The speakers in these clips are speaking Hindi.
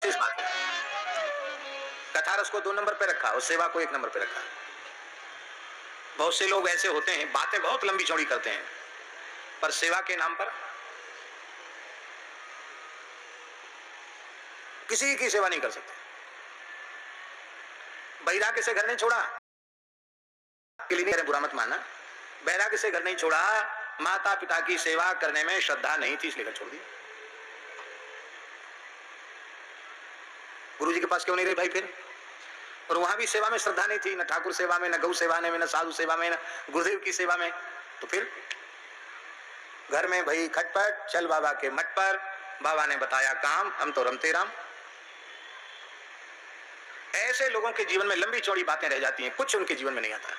इस बात को, कथा रस को 2 नंबर पे रखा और सेवा को 1 नंबर पे रखा। बहुत से लोग ऐसे होते हैं, बातें बहुत लंबी चौड़ी करते हैं, पर सेवा के नाम पर किसी की सेवा नहीं कर सकते। वैराग्य से घर नहीं छोड़ा, के लिए नहीं, बुरा मत मानना, वैराग्य से घर नहीं छोड़ा, माता पिता की सेवा करने में श्रद्धा नहीं थी इसलिए घर छोड़ दिया। गुरु जी के पास क्यों नहीं रहे भाई फिर? और वहां भी सेवा में श्रद्धा नहीं थी, न ठाकुर सेवा में, न गौ सेवा में, न साधु सेवा में, न गुरुदेव की सेवा में। तो फिर घर में भाई खटपट, चल बाबा के मठ पर, बाबा ने बताया काम, हम तो रमते राम। ऐसे लोगों के जीवन में लंबी चौड़ी बातें रह जाती हैं, कुछ उनके जीवन में नहीं आता।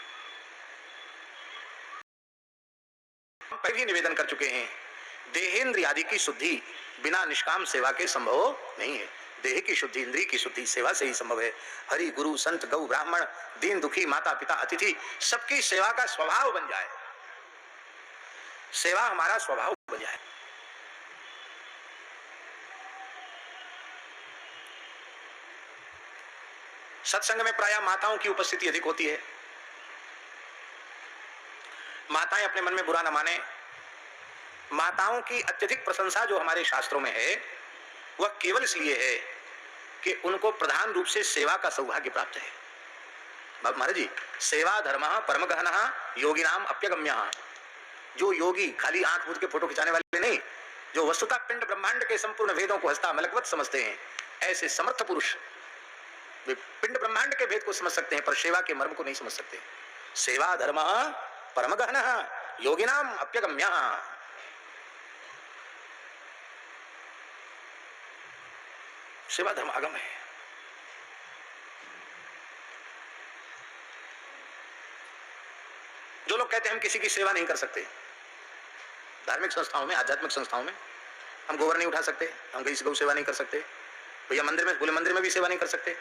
हम पहले ही निवेदन कर चुके हैं, देहेंद्रिय आदि की शुद्धि बिना निष्काम सेवा के संभव नहीं है। देह की शुद्धि, इंद्रिय की शुद्धि सेवा से ही संभव है। हरि, गुरु, संत, गौ, ब्राह्मण, दीन दुखी, माता पिता, अतिथि, सबकी सेवा का स्वभाव बन जाए, सेवा हमारा स्वभाव बन जाए। सत्संग में प्रायः माताओं की उपस्थिति अधिक होती है। माताएं अपने मन में बुरा न माने, माताओं की अत्यधिक प्रशंसा जो हमारे शास्त्रों में है वह केवल इसलिए है कि उनको प्रधान रूप से सेवा का सौभाग्य प्राप्त है। महाराज जी, सेवा धर्म परम गहना योगिनाम अप्यगम्य। जो योगी खाली आंख मूंद के फोटो खिंचाने वाले नहीं, जो वस्तुतः पिंड ब्रह्मांड के संपूर्ण वेदों को हस्ता मलकवत समझते हैं, ऐसे समर्थ पुरुष वे पिंड ब्रह्मांड के भेद को समझ सकते हैं पर सेवा के मर्म को नहीं समझ सकते। सेवा धर्म परम गहना योगिनाम अप्यगम्य। सेवा धर्म आगम है। जो लोग कहते हैं हम किसी की सेवा नहीं कर सकते, धार्मिक संस्थाओं में, आध्यात्मिक संस्थाओं में हम गोबर नहीं उठा सकते, हम किसी गौ सेवा नहीं कर सकते, भैया मंदिर में, बोले मंदिर में भी सेवा नहीं कर सकते,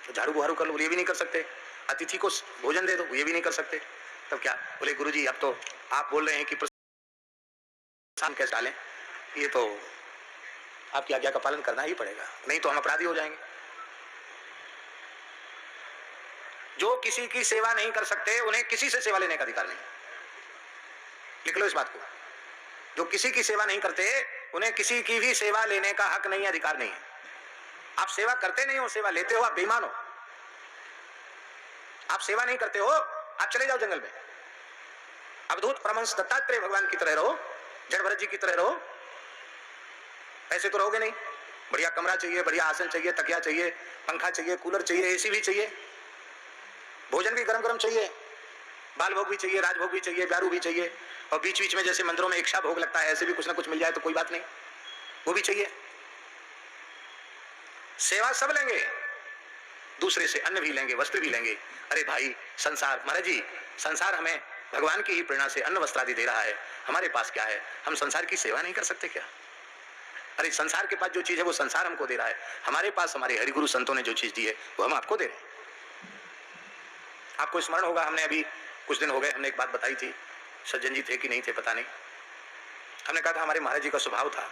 तो झाड़ू बुहारू कर लो, ये भी नहीं कर सकते, अतिथि को भोजन दे दो, ये भी नहीं कर सकते, तब क्या? बोले गुरुजी अब तो आप बोल रहे हैं कि प्रसाद कैसे डालें, ये तो आपकी आज्ञा का पालन करना ही पड़ेगा, नहीं तो हम अपराधी हो जाएंगे। जो किसी की सेवा नहीं कर सकते उन्हें किसी से सेवा लेने का अधिकार नहीं। लिख लो इस बात को, जो किसी की सेवा नहीं करते उन्हें किसी की भी सेवा लेने का हक नहीं, अधिकार नहीं है। आप सेवा करते नहीं हो, सेवा लेते हो, आप बेईमान हो। आप सेवा नहीं करते हो, आप चले जाओ जंगल में, अवधूत परमहंस दत्तात्रेय भगवान की तरह रहो, जड़ भरत जी की तरह रहो, ऐसे तो रहोगे नहीं। बढ़िया कमरा चाहिए, बढ़िया आसन चाहिए, तकिया चाहिए, पंखा चाहिए, कूलर चाहिए, एसी भी चाहिए, भोजन भी गरम गरम चाहिए, बाल भोग भी चाहिए, राजभोग भी चाहिए, ब्यारू भी चाहिए, और बीच बीच में जैसे मंदिरों में इच्छा भोग लगता है ऐसे भी कुछ ना कुछ मिल जाए तो कोई बात नहीं, वो भी चाहिए। सेवा सब लेंगे, दूसरे से अन्न भी लेंगे, वस्त्र भी लेंगे। अरे भाई संसार, महाराज जी संसार हमें भगवान की ही प्रेरणा से अन्न वस्त्र आदि दे रहा है, हमारे पास क्या है? हम संसार की सेवा नहीं कर सकते क्या? अरे संसार के पास जो चीज है वो संसार हमको दे रहा है, हमारे पास हमारे हरिगुरु संतों ने जो चीज दी है वो हम आपको दे रहे हैं। आपको स्मरण होगा, हमने अभी कुछ दिन हो गए, हमने एक बात बताई थी, सज्जन जी थे कि नहीं थे पता नहीं, हमने कहा था हमारे महाराज जी का स्वभाव था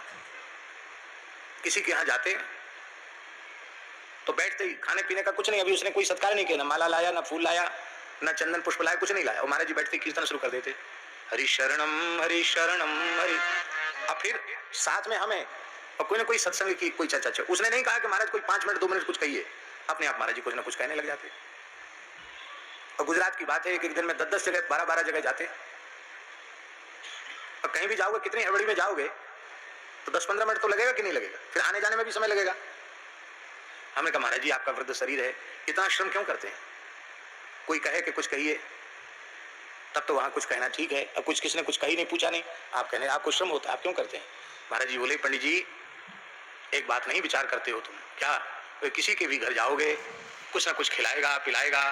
किसी के यहाँ जाते तो बैठते ही, खाने पीने का कुछ नहीं, अभी उसने कोई सत्कार नहीं किया, ना माला लाया, ना फूल लाया, ना चंदन पुष्प लाया, कुछ नहीं लाया, और महाराज जी बैठते कीर्तन शुरू कर देते, हरि शरणम हरि। अब फिर साथ में हमें और कोई ना कोई सत्संग की कोई चर्चा, उसने नहीं कहा कि महाराज कोई 5 मिनट 2 मिनट कुछ कहिए, अपने आप महाराज जी कुछ ना कुछ कहने लग जाते। और गुजरात की बात है, एक दिन में 10-10 जगह, 12-12 जगह जाते, और कहीं भी जाओगे, कितनी हड़बड़ी में जाओगे तो 10-15 मिनट तो लगेगा कि नहीं लगेगा, फिर आने जाने में भी समय लगेगा। हमने कहा महाराज जी आपका वृद्ध शरीर है, इतना श्रम क्यों करते हैं? कोई कहे कि कुछ कहिए तब तो वहां कुछ कहना ठीक है, अब कुछ किसी ने कुछ कही नहीं, पूछा नहीं, आप कहने आपको श्रम होता है, आप क्यों करते हैं? महाराज जी बोले पंडित जी एक बात नहीं विचार करते हो तुम, क्या तो किसी के भी घर जाओगे कुछ ना कुछ खिलाएगा पिलाएगा,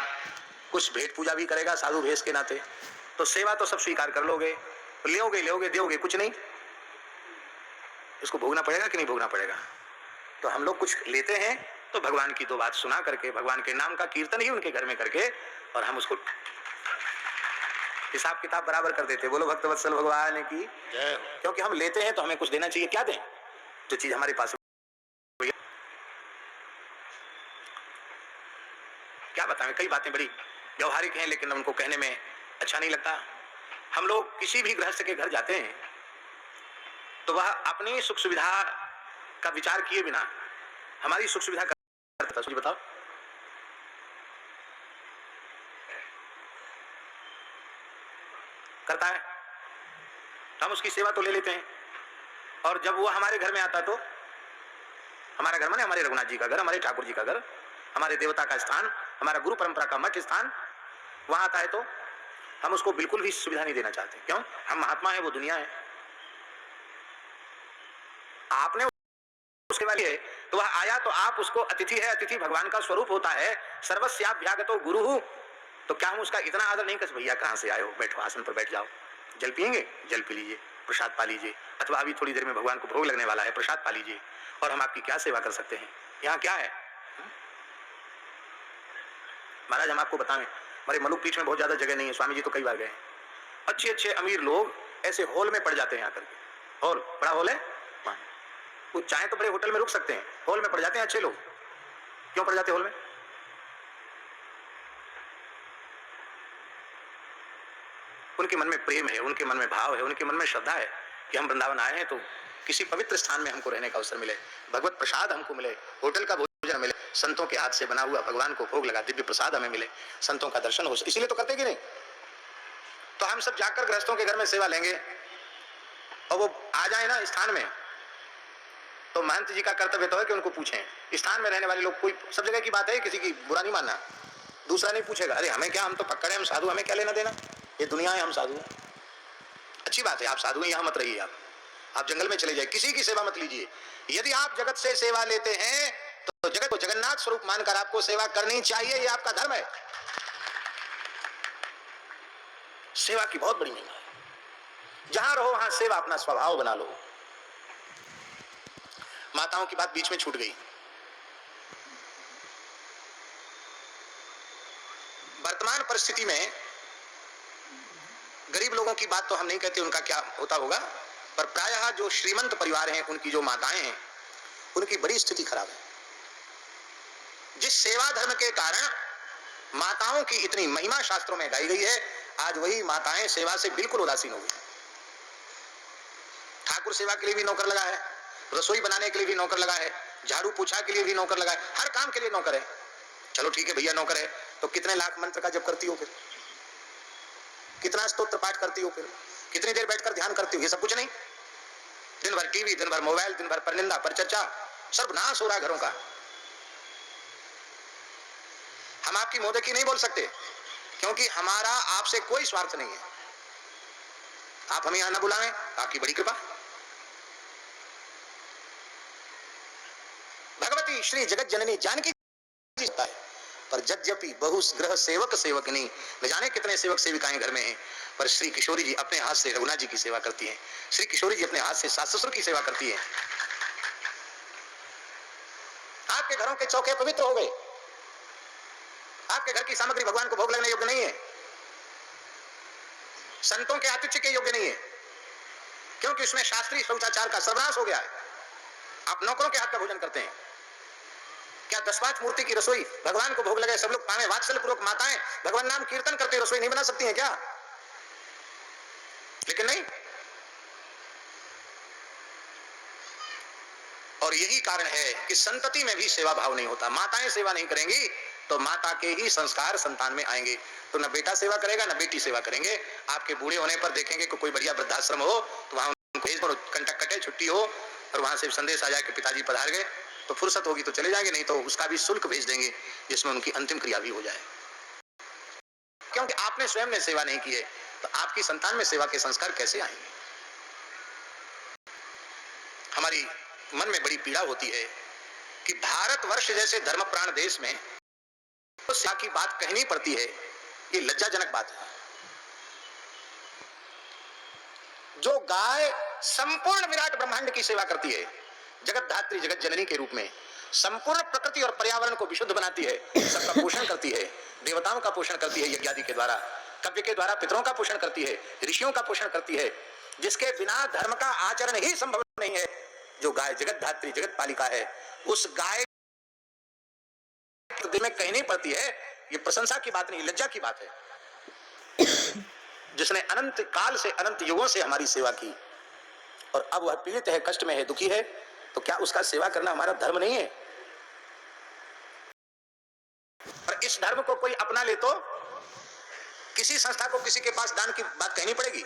कुछ भेंट पूजा भी करेगा साधु भेष के नाते, तो सेवा तो सब स्वीकार कर लोगे, लोगे दोगे, कुछ नहीं, इसको भोगना पड़ेगा कि नहीं भोगना पड़ेगा? तो हम लोग कुछ लेते हैं तो भगवान की 2 बात सुना करके, भगवान के नाम का कीर्तन ही उनके घर में करके, और हम उसको हिसाब किताब बराबर कर देते। बोलो भक्तवत्सल भगवान की जय। क्योंकि हम लेते हैं तो हमें कुछ देना चाहिए, क्या दें? जो चीज हमारे पास क्या बताएं, कई बातें बड़ी व्यवहारिक हैं लेकिन उनको कहने में अच्छा नहीं लगता। हम लोग किसी भी गृहस्थ के घर जाते हैं तो वह अपनी सुख सुविधा का विचार किए बिना हमारी सुख सुविधा करता है। बताओ, करता है? हम उसकी सेवा तो ले लेते हैं, और जब वो हमारे घर में आता तो हमारा घर माने हमारे रघुनाथ जी का घर, हमारे ठाकुर जी का घर, हमारे देवता का स्थान, हमारा गुरु परंपरा का मठ स्थान, वहां आता है तो हम उसको बिल्कुल भी सुविधा नहीं देना चाहते। क्यों? हम महात्मा है, वो दुनिया है। आपने उसके वाली है तो वह आया तो आप उसको, अतिथि है, अतिथि भगवान का स्वरूप होता है। सर्वस्याभ्यागतो गुरु, तो क्या हम उसका इतना आदर नहीं कर? भैया कहां से आए हो, बैठो, आसन पर बैठ जाओ, जल पिएंगे, जल पी लीजिए, प्रसाद पा लीजिए, अथवा अभी थोड़ी देर में भगवान को भोग लगने वाला है, प्रसाद पा लीजिए, और हम आपकी क्या सेवा कर सकते हैं? यहाँ क्या है महाराज? हम आपको बताएं, हमारे मलुक पीठ में बहुत ज्यादा जगह नहीं है, स्वामी जी तो कई बार गए। अच्छे अच्छे अमीर लोग ऐसे हॉल में पड़ जाते हैं आकर के। हॉल, बड़ा हॉल है, वो चाहे तो बड़े होटल में रुक सकते हैं, हॉल में पड़ जाते हैं अच्छे लोग। क्यों पड़ जाते हैं हॉल में? उनके मन में प्रेम है, उनके मन में भाव है, उनके मन में श्रद्धा है कि हम वृंदावन आए हैं तो किसी पवित्र स्थान में हमको रहने का अवसर मिले, भगवत प्रसाद हमको मिले, होटल का भोजन मिले, संतों के हाथ से बना हुआ भगवान को भोग लगा दिव्य प्रसाद हमें मिले, संतों का दर्शन हो, इसीलिए तो करते कि नहीं? तो हम सब जाकर गृहस्थों के घर में सेवा लेंगे और वो आ जाए ना स्थान में, तो महंत जी का कर्तव्य तो है कि उनको पूछें। स्थान में रहने वाले लोग, कोई सब जगह की बात है, किसी की बुरा नहीं मानना, दूसरा नहीं पूछेगा, अरे हमें क्या, हम तो पक्कड़ है, हम साधु, हमें क्या लेना देना, ये दुनिया है, हम साधु हैं। अच्छी बात है, आप साधु हैं, यहां मत रहिए, आप जंगल में चले जाइए, किसी की सेवा मत लीजिए। यदि आप जगत से सेवा लेते हैं तो जगत को जगन्नाथ स्वरूप मानकर आपको सेवा करनी चाहिए, ये आपका धर्म है। सेवा की बहुत बड़ी महिमा है, जहां रहो वहां सेवा अपना स्वभाव बना लो। माताओं की बात बीच में छूट गई। वर्तमान परिस्थिति में गरीब लोगों की बात तो हम नहीं कहते, उनका क्या होता होगा, पर प्रायः जो श्रीमंत परिवार हैं, उनकी जो माताएं हैं, उनकी बड़ी स्थिति खराब है। जिस सेवा धर्म के कारण माताओं की इतनी महिमा शास्त्रों में गाई गई है, आज वही माताएं सेवा से बिल्कुल उदासीन हो गई। ठाकुर सेवा के लिए भी नौकर लगा है, रसोई बनाने के लिए भी नौकर लगा है, झाड़ू पोछा के लिए भी नौकर लगा है, हर काम के लिए नौकर है। चलो ठीक है भैया, नौकर है तो कितने लाख मंत्र का जप करती हो, फिर कितना स्तोत्र पाठ करती हो, फिर कितनी देर बैठकर ध्यान करती हो? ये सब कुछ नहीं, दिन भर टीवी, दिन भर मोबाइल, दिन भर पर निंदा, पर चर्चा, सर्वनाश हो रहा घरों का। हम आपकी मोदकी नहीं बोल सकते क्योंकि हमारा आपसे कोई स्वार्थ नहीं है। आप हमें यहां ना बुलाएं, आपकी बड़ी कृपा। भगवती श्री जगत जननी जानकी जी है, पर जद्यपि बहु ग्रह सेवक सेवकनी, न जाने कितने सेवक सेविकाएं घर में हैं, पर श्री किशोरी जी अपने हाथ से रघुनाथ जी की सेवा करती हैं, श्री किशोरी जी अपने हाथ से सास ससुर की सेवा करती हैं। आपके घरों के चौके पवित्र हो गए, आपके घर की सामग्री भगवान को भोग लगने योग्य नहीं है, संतों के आतिथ्य के योग्य नहीं है, क्योंकि उसमें शास्त्रीय शौचाचार का सर्वनाश हो गया है। आप नौकरों के हाथ का भोजन करते हैं। क्या 10-5 मूर्ति की रसोई भगवान को भोग लगे, सब लोग पावे, वात्सल्य पूर्वक माताएं भगवान नाम कीर्तन करते रसोई नहीं बना सकती हैं क्या? लेकिन नहीं। और यही कारण है कि संतति में भी सेवा भाव नहीं होता। माताएं सेवा नहीं करेंगी तो माता के ही संस्कार संतान में आएंगे, तो न बेटा सेवा करेगा न बेटी सेवा करेंगे। आपके बूढ़े होने पर देखेंगे कि कोई बढ़िया वृद्धाश्रम हो तो वहां उनको भेज दो, कंटक कटे, छुट्टी हो, और वहां से संदेश आ जाए कि पिताजी पधार गए, तो फुर्सत होगी तो चले जाएंगे, नहीं तो उसका भी शुल्क भेज देंगे जिसमें उनकी अंतिम क्रिया भी हो जाए। क्योंकि आपने स्वयं ने सेवा नहीं की है तो आपकी संतान में सेवा के संस्कार कैसे आएंगे? हमारी मन में बड़ी पीड़ा होती है कि भारतवर्ष जैसे धर्मप्राण देश में तो सेवा की बात कहनी पड़ती है, ये लज्जाजनक बात है। जो गाय संपूर्ण विराट ब्रह्मांड की सेवा करती है, जगत धात्री जगत जननी के रूप में, संपूर्ण प्रकृति और पर्यावरण को विशुद्ध बनाती है, सबका पोषण करती है, देवताओं का पोषण करती है यज्ञ आदि के द्वारा, कव्य के द्वारा पितरों का पोषण करती है, ऋषियों का पोषण करती है, जिसके बिना धर्म का आचरण ही संभव नहीं है, जो गाय जगत धात्री जगत पालिका है, उस गाय में कहनी पड़ती है ये प्रशंसा की बात नहीं, लज्जा की बात है। जिसने अनंत काल से, अनंत युगों से हमारी सेवा की और अब वह पीड़ित है, कष्ट में है, दुखी है, तो क्या उसका सेवा करना हमारा धर्म नहीं है? और इस धर्म को कोई अपना ले तो किसी संस्था को किसी के पास दान की बात कहनी पड़ेगी।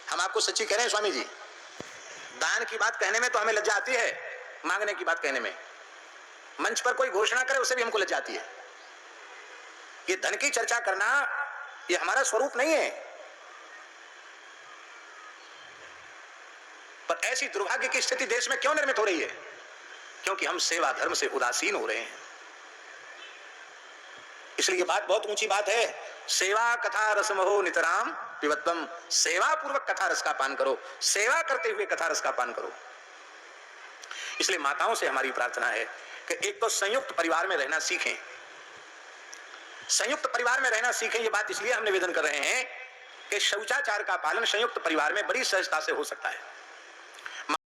हम आपको सच्ची कह रहे हैं स्वामी जी, दान की बात कहने में तो हमें लज्जा आती है, मांगने की बात कहने में। मंच पर कोई घोषणा करे उससे भी हमको लज्जा आती है। ये धन की चर्चा करना ये हमारा स्वरूप नहीं है। पर ऐसी दुर्भाग्य की स्थिति देश में क्यों निर्मित हो रही है? क्योंकि हम सेवा धर्म से उदासीन हो रहे हैं। इसलिए ये बात बहुत ऊंची बात है। सेवा कथा रसमहो नितराम पिबत्वम, सेवा पूर्वक कथा रस का पान करो, सेवा करते हुए कथा रस का पान करो। इसलिए माताओं से हमारी प्रार्थना है कि एक तो संयुक्त परिवार में रहना सीखें, संयुक्त परिवार में रहना सीखें। ये बात इसलिए हम निवेदन कर रहे हैं कि शौचाचार का पालन संयुक्त परिवार में बड़ी सहजता से हो सकता है।